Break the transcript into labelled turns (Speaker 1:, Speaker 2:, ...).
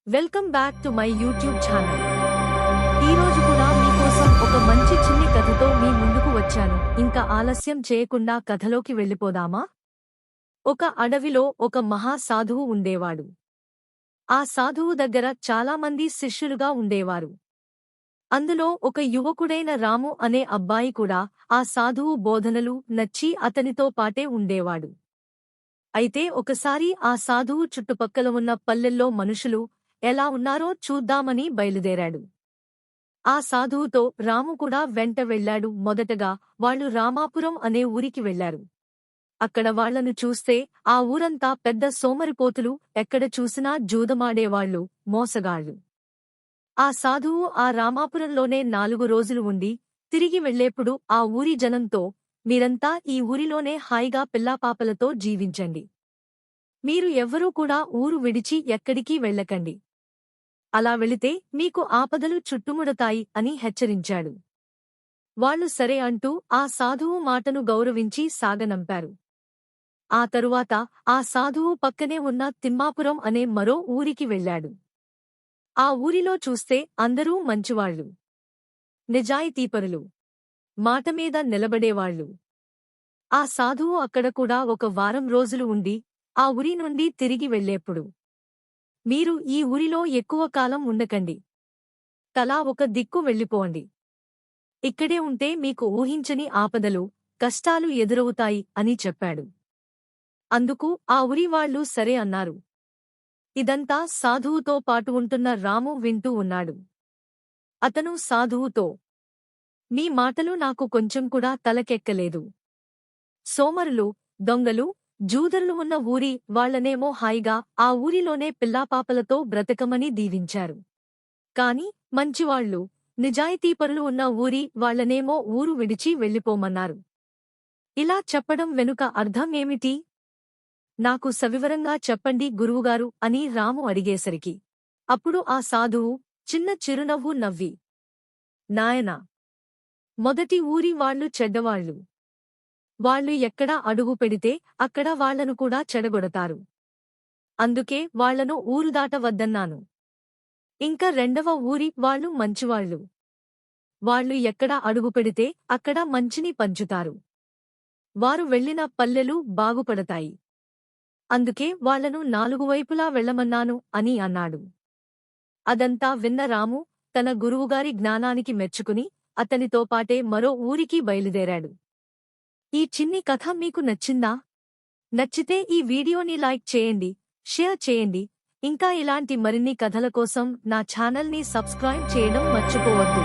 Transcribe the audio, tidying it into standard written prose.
Speaker 1: Welcome back to my YouTube channel. ఈ రోజు కూడా మీకోసం ఒక మంచి చిన్ని కథతో మీ ముందుకు వచ్చాను. ఇంకా ఆలస్యం చేయకుండా కథలోకి వెళ్ళిపోదామా? ఒక అడవిలో ఒక మహా సాధువు ఉండేవాడు. ఆ సాధువు దగ్గర చాలా మంది శిష్యులుగా ఉండేవారు. అందులో ఒక యువకుడైన రాము అనే అబ్బాయి కూడా ఆ సాధువు బోధనలు నచ్చి అతనితో పాటే ఉండేవాడు. అయితే ఒకసారి ఆ సాధువు చుట్టుపక్కల ఉన్న పల్లెల్లో మనుషులు ఎలా ఉన్నారో చూద్దామని బయలుదేరాడు. ఆ సాధువుతో రాము కూడా వెంట వెళ్లాడు. మొదటగా వాళ్ళు రామాపురం అనే ఊరికి వెళ్లారు. అక్కడ వాళ్లను చూస్తే ఆ ఊరంతా పెద్ద సోమరిపోతులు, ఎక్కడ చూసినా జూదమాడేవాళ్లు, మోసగాళ్లు. ఆ సాధువు ఆ రామాపురంలోనే 4 రోజులు ఉండి తిరిగి వెళ్లేప్పుడు ఆ ఊరి జనంతో, మీరంతా ఈ ఊరిలోనే హాయిగా పిల్లాపాపలతో జీవించండి. మీరు ఎవ్వరూ కూడా ఊరు విడిచి ఎక్కడికీ వెళ్ళకండి. అలా వెళితే మీకు ఆపదలు చుట్టుముడతాయి అని హెచ్చరించాడు. వాళ్లు సరే అంటూ ఆ సాధువు మాటను గౌరవించి సాగనంపారు. ఆ తరువాత ఆ సాధువు పక్కనే ఉన్న తిమ్మాపురం అనే మరో ఊరికి వెళ్లాడు. ఆ ఊరిలో చూస్తే అందరూ మంచివాళ్లు, నిజాయితీపరులు, మాటమీద నిలబడేవాళ్లు. ఆ సాధువు అక్కడ కూడా ఒక వారం రోజులు ఉండి ఆ ఊరి నుండి తిరిగి వెళ్ళేప్పుడు, మీరు ఈ ఊరిలో ఎక్కువ కాలం ఉండకండి. తలా ఒక దిక్కు వెళ్ళిపోండి. ఇక్కడే ఉంటే మీకు ఊహించని ఆపదలు, కష్టాలు ఎదురవుతాయి అని చెప్పాడు. అందుకు ఆ ఊరివాళ్లు సరే అన్నారు. ఇదంతా సాధువుతో పాటు ఉంటున్న రాము వింటూ ఉన్నాడు. అతను సాధువుతో, మీ మాటలు నాకు కొంచెం కూడా తలకెక్కలేదు. సోమరులు, దొంగలు, జూదరులు ఉన్న ఊరి వాళ్లనేమో హాయిగా ఆ ఊరిలోనే పిల్లాపాపలతో బ్రతకమని దీవించారు. కాని మంచివాళ్లు, నిజాయితీపరులు ఉన్న ఊరి వాళ్లనేమో ఊరు విడిచి వెళ్ళిపోమన్నారు. ఇలా చెప్పడం వెనుక అర్థం ఏమిటి? నాకు సవివరంగా చెప్పండి గురువుగారు అని రాము అడిగేసరికి, అప్పుడు ఆ సాధువు చిన్న చిరునవ్వు నవ్వి, నాయనా, మొదటి ఊరి వాళ్లు చెడ్డవాళ్లు. వాళ్లు ఎక్కడ అడుగు పెడితే అక్కడ వాళ్లను కూడా చెడగొడతారు. అందుకే వాళ్లను ఊరు దాటవద్దన్నాను. ఇంకా రెండవ ఊరి వాళ్లు మంచివాళ్లు. వాళ్లు ఎక్కడ అడుగు పెడితే అక్కడ మంచిని పంచుతారు. వారు వెళ్లిన పల్లెలు బాగుపడతాయి. అందుకే వాళ్లను 4 వైపులా వెళ్లమన్నాను అని అన్నాడు. అదంతా విన్న రాము తన గురువుగారి జ్ఞానానికి మెచ్చుకుని అతనితో పాటే మరో ఊరికి బయలుదేరాడు. ఈ చిన్ని కథ మీకు నచ్చిందా? నచ్చితే ఈ వీడియోని లైక్ చేయండి, షేర్ చేయండి. ఇంకా ఇలాంటి మరిన్ని కథల కోసం నా ఛానల్ని సబ్స్క్రైబ్ చేయడం మర్చిపోవద్దు.